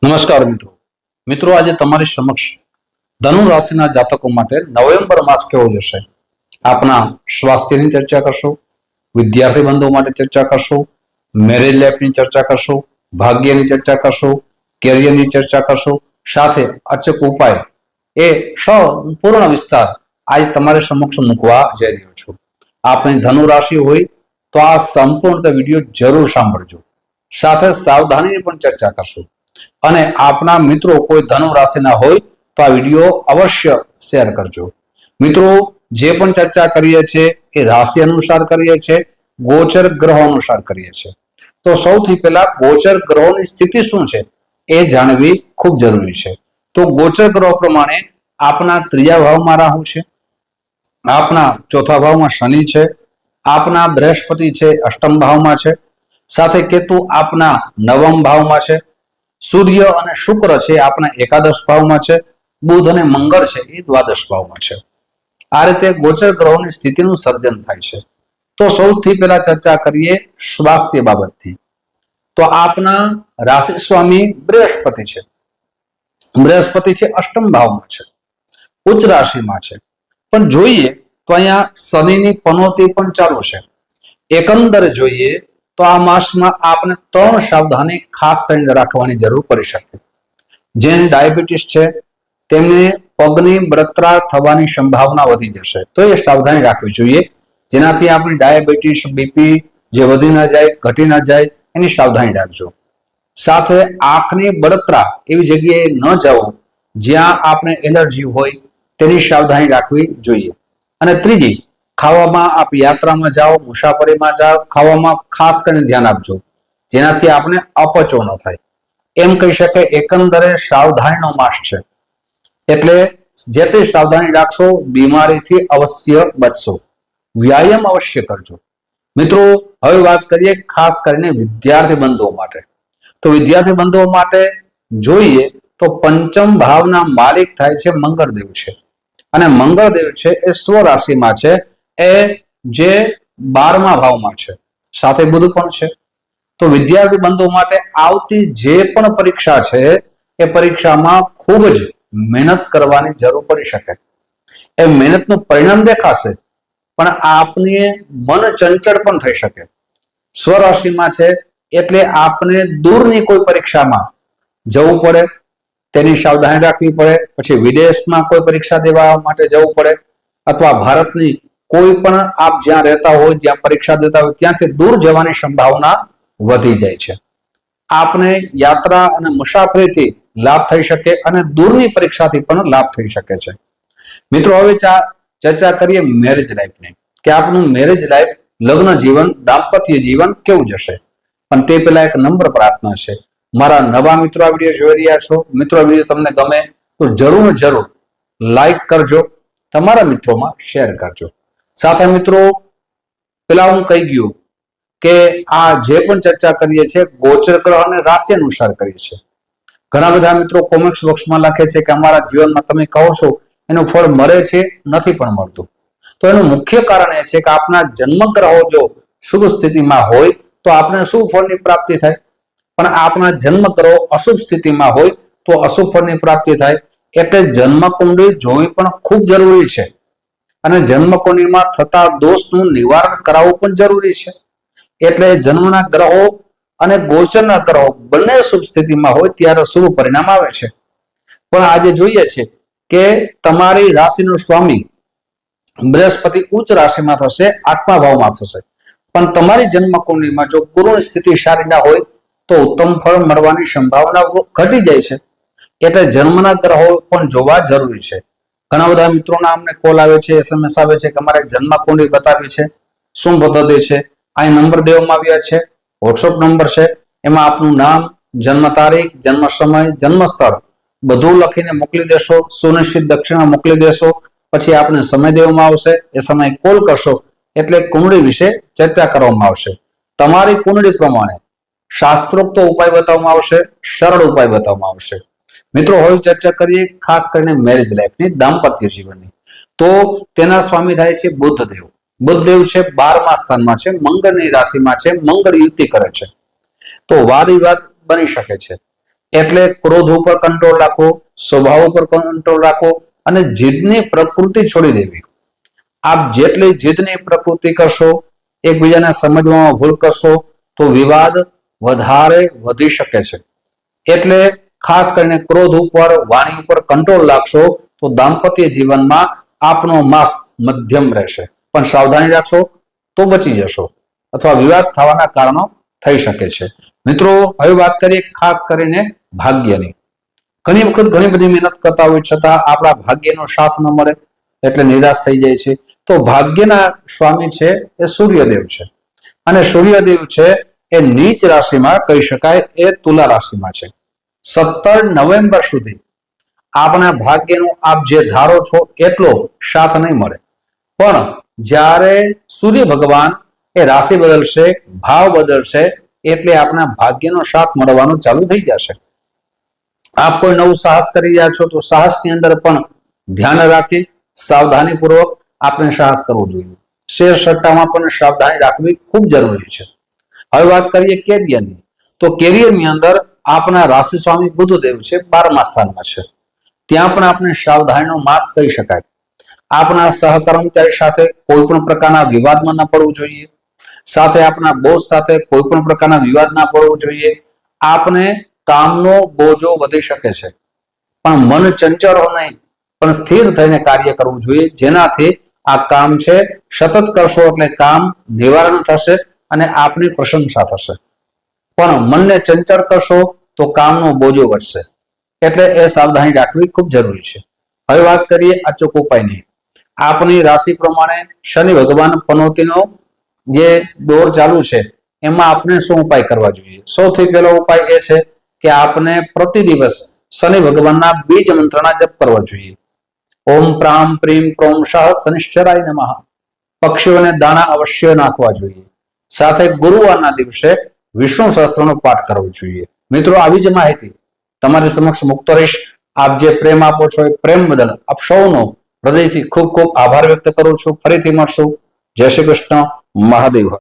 નમસ્કાર મિત્રો મિત્રો આજે તમારી સમક્ષ ધનુ રાશિના જાતકો માટે નવેમ્બર માસ કેવો જશે આપના સ્વાસ્થ્યની ચર્ચા કરશું, વિદ્યાર્થી બંધુઓ માટે ચર્ચા કરશું, મેરેજ લાઈફની ચર્ચા કરશું, ભાગ્યની ચર્ચા કરશું, કેરિયરની ચર્ચા કરશું, સાથે અચૂક ઉપાય એ સંપૂર્ણ વિસ્તાર આજ તમારી સમક્ષ મૂકવા જઈ રહ્યો છું। આપની ધનુ રાશિ હોય તો આ સંપૂર્ણ વિડીયો જરૂર સાંભળજો, સાથે સાવધાનીની પણ ચર્ચા કરશું અને આપના મિત્રો કોઈ ધનુ રાશિના હોય તો આ વિડીયો અવશ્ય શેર કરજો। મિત્રો જે પણ ચર્ચા કરીએ છીએ એ રાશિ અનુસાર કરીએ છીએ, ગોચર ગ્રહો અનુસાર કરીએ છીએ। તો સૌથી પહેલા ગોચર ગ્રહોની સ્થિતિ શું છે એ જાણવી ખૂબ જરૂરી છે। તો ગોચર ગ્રહો પ્રમાણે આપના ત્રીજા ભાવમાં રાહુ છે, આપના ચોથા ભાવમાં શનિ છે, આપના બૃહસ્પતિ છે અષ્ટમ ભાવમાં છે, સાથે કેતુ આપના નવમ ભાવમાં છે, સૂર્ય અને શુક્ર છે આપના એકાદશ ભાવમાં છે, બુધ અને મંગળ છે એ દ્વાદશ ભાવમાં છે। આ રીતે ગોચર ગ્રહોની સ્થિતિનું સર્જન થાય છે। તો સૌથી પહેલા ચર્ચા કરીએ સ્વાસ્થ્ય બાબતથી। તો આપના રાશિ સ્વામી બૃહસ્પતિ છે, બૃહસ્પતિ છે અષ્ટમ ભાવમાં છે, ઉચ્ચ રાશિમાં છે, પણ જોઈએ તો અહીંયા શનિની પનોતી પણ ચાલુ છે। એકંદરે જોઈએ તો આ માસમાં આપને ત્રણ સાવધાની ખાસ કરીને રાખવાની જરૂર પડી શકે। જેને ડાયાબિટીસ છે તેમને પગની બળતરા થવાની સંભાવના વધી જશે, તો એ સાવધાની રાખવી જોઈએ, જેનાથી આપણી ડાયાબિટીસ બીપી જે વધી ના જાય, ઘટી ના જાય, એની સાવધાની રાખજો। સાથે આંખની બળતરા એવી જગ્યાએ ન જવું જ્યાં આપણે એલર્જી હોય, તેની સાવધાની રાખવી જોઈએ। અને ત્રીજી, ખાવામાં આપ યાત્રામાં જાઓ, મુસાફરીમાં જાઓ, ખાવામાં ખાસ કરીને ધ્યાન આપજો, જેનાથી આપણે અપચો ન થાય। એમ કહી શકાય એકંદરે સાવધાનીનો માસ છે, એટલે જેટલી સાવધાની રાખશો બીમારીથી અવશ્ય બચશો। વ્યાયામ અવશ્ય કરજો। મિત્રો હવે વાત કરીએ ખાસ કરીને વિદ્યાર્થી બંધુઓ માટે। તો વિદ્યાર્થી બંધુઓ માટે જોઈએ તો પંચમ ભાવના માલિક થાય છે મંગળદેવ છે, અને મંગળદેવ છે એ સ્વ રાશિમાં છે, એ જે 12મા ભાવમાં છે, સાથે બુધ પણ છે। તો વિદ્યાર્થી બંધુઓ માટે આવતી જે પણ પરીક્ષા છે એ પરીક્ષામાં ખૂબ જ મહેનત કરવાની જરૂર પડી શકે। એ મહેનતનું પરિણામ દેખાશે, પણ આપને મન ચંચળ પણ થઈ શકે। સ્વરાશિમાં છે એટલે આપને દૂરની કોઈ પરીક્ષામાં જવું પડે, તેની સાવધાની રાખવી પડે, પછી વિદેશમાં કોઈ પરીક્ષા દેવા માટે જવું પડે, અથવા ભારતની કોઈ પણ આપ જ્યાં રહેતા હોય, જ્યાં પરીક્ષા દેતા હોય ત્યાંથી દૂર જવાની સંભાવના વધી જાય છે। આપને યાત્રા અને મુસાફરીથી લાભ થઈ શકે અને દૂરની પરીક્ષાથી પણ લાભ થઈ શકે છે। મિત્રો હવે ચર્ચા કરીએ મેરેજ લાઈફની, કે આપનું મેરેજ લાઈફ, લગ્ન જીવન, દાંપત્ય જીવન કેવું જશે। પણ તે પહેલા એક નમ્ર પ્રાર્થના છે, મારા નવા મિત્રો આ વિડીયો જોઈ રહ્યા છો, મિત્રો આ વિડીયો તમને ગમે તો જરૂર લાઈક કરજો, તમારા મિત્રોમાં શેર કરજો। સાથે મિત્રો પેલા હું કહી ગયું કે આ જે પણ ચર્ચા કરીએ છીએ ગોચર ગ્રહ અને રાશિ અનુસાર કરીએ છીએ। ઘણા બધા મિત્રો કોમેન્ટ બોક્સમાં લખે છે કે અમારા જીવનમાં તમે કહો છો એનું ફળ મળે છે, નથી પણ મળતું। તો એનું મુખ્ય કારણ એ છે કે આપના જન્મ ગ્રહો જો શુભ સ્થિતિમાં હોય તો આપણે શુભ ફળની પ્રાપ્તિ થાય, પણ આપના જન્મ ગ્રહો અશુભ સ્થિતિમાં હોય તો અશુભ ફળની પ્રાપ્તિ થાય। એટલે જન્મ કુંડળી જોવી પણ ખૂબ જરૂરી છે, અને જન્મ કુંડળીમાં થતા દોષનું નિવારણ કરાવવું પણ જરૂરી છે। એટલે જન્મના ગ્રહો અને ગોચરના ગ્રહો બંને શુભ સ્થિતિમાં હોય ત્યારે શુભ પરિણામ આવે છે। પણ આજે જોઈએ છે કે તમારી રાશિનો સ્વામી બૃહસ્પતિ ઉચ્ચ રાશિમાં થશે, 8મા ભાવમાં થશે, પણ તમારી જન્મ કુંડળીમાં જો ગુરુની સ્થિતિ સારી ના હોય તો ઉત્તમ ફળ મળવાની સંભાવના ઘટી જાય છે। એટલે જન્મના ગ્રહો પણ જોવા જરૂરી છે। ઘણા બધા મિત્રોના અમને કોલ આવે છે, SMS આવે છે કે અમારે જન્મ કુંડળી બતાવી છે, શું પદ્ધતિ છે। અહીં નંબર દેવામાં આવ્યા છે, વોટ્સઅપ નંબર છે, એમાં આપનું નામ, જન્મ તારીખ, જન્મ સમય, જન્મ સ્થળ બધું લખીને મોકલી દેશો, સુનિશ્ચિત દક્ષિણા મોકલી દેશો, પછી આપને સમય દેવામાં આવશે, એ સમયે કોલ કરશો એટલે કુંડળી વિશે ચર્ચા કરવામાં આવશે। તમારી કુંડળી પ્રમાણે શાસ્ત્રોક્ત ઉપાય બતાવવામાં આવશે, સરળ ઉપાય બતાવવામાં આવશે। મિત્રો હવે ચર્ચા કરીએ ખાસ કરીને મેરેજ લાઈફની, દાંપત્ય જીવનની। તો તેના સ્વામી થાય છે બુધદેવ। બુધદેવ છે 12મા સ્થાનમાં છે, મંગળની રાશિમાં છે, મંગળ યુતિ કરે છે, તો વાદ વિવાદ બની શકે છે। એટલે ક્રોધ ઉપર કંટ્રોલ રાખવો, સ્વભાવ ઉપર કંટ્રોલ રાખવો અને જીદની પ્રકૃતિ છોડી દેવી. આપ જેટલી જીદની પ્રકૃતિ કરશો, એકબીજાને સમજવામાં ભૂલ કરશો તો વિવાદ વધારે વધી શકે છે. એટલે ખાસ કરીને ક્રોધ ઉપર, વાણી ઉપર કંટ્રોલ રાખશો તો દાંપત્ય જીવનમાં આપનો માસ મધ્યમ રહેશે. પણ સાવધાની રાખશો તો બચી જશો અથવા વિવાદ થવાના કારણો થઈ શકે છે. મિત્રો, હવે વાત કરીએ ખાસ કરીને ભાગ્યની. ઘણી વખત ઘણી બધી મહેનત કરતા હોય છતાં આપણા ભાગ્યનો સાથ ન મળે એટલે નિરાશ થઈ જાય છે. તો ભાગ્યના સ્વામી છે એ સૂર્યદેવ છે અને સૂર્યદેવ છે એ નીચ રાશિમાં કહી શકાય, એ તુલા રાશિમાં છે. 17 નવેમ્બર સુધી આપના ભાગ્યનો આપ જે ધારો છો એટલો સાથ નહીં મળે. પણ જ્યારે સૂર્ય ભગવાન એ રાશિ બદલશે, ભાવ બદલશે એટલે આપના ભાગ્યનો સાથ મળવાનું ચાલુ થઈ જશે. આપ કોઈ નવું સાહસ કરી રહ્યા છો તો સાહસની અંદર પણ ધ્યાન રાખી સાવધાનીપૂર્વક આપણે સાહસ કરવું જોઈએ. શેર સટ્ટામાં પણ સાવધાની રાખવી ખૂબ જરૂરી છે. હવે વાત કરીએ કેરિયરની. તો કેરિયરની અંદર આપના રાશિ સ્વામી બુધદેવ છે, 12મા સ્થાનમાં છે. ત્યાં પણ આપણે સાવધાનીનો માસ કહી શકાય. આપના સહકર્મચારી સાથે કોઈ પણ પ્રકારના વિવાદમાં ન પડવું જોઈએ. સાથે આપના બોસ સાથે કોઈ પણ પ્રકારના વિવાદ ના પડવું જોઈએ. આપને કામનો બોજો વધી શકે છે પણ મન ચંચળ નહીં, પણ સ્થિર થઈને કાર્ય કરવું જોઈએ, જેનાથી આ કામ છે સતત કરશો એટલે કામ નિવારણ થશે અને આપની પ્રશંસા થશે. પણ મનને ચંચળ કરશો તો કામનો બોજો વધશે. એટલે એ સાવધાની રાખવી ખૂબ જરૂરી છે. હવે વાત કરીએ અચૂક ઉપાયની. આપની રાશિ પ્રમાણે શનિ ભગવાન પનોતીનો જે દોર ચાલુ છે એમાં આપણે શું ઉપાય કરવા જોઈએ? સૌથી પહેલો ઉપાય એ છે કે આપને પ્રતિ દિવસ શનિ ભગવાનના બીજ મંત્રના જપ કરવા જોઈએ. ઓમ પ્રામ પ્રીમ પ્રોમ શાહ શનિશ્ચરાય નમઃ. પક્ષીઓને દાણા અવશ્ય નાખવા જોઈએ. સાથે ગુરુવારના દિવસે વિષ્ણુ સહસ્ત્રનો પાઠ કરવો જોઈએ. મિત્રો, આવી જ માહિતી તમારી સમક્ષ મુકતો રહીશ. આપ જે પ્રેમ આપો છો એ પ્રેમ બદલ આપ સૌનો હૃદયથી ખૂબ ખૂબ આભાર વ્યક્ત કરું છું. ફરીથી મળશું. જય શ્રી કૃષ્ણ. મહાદેવ.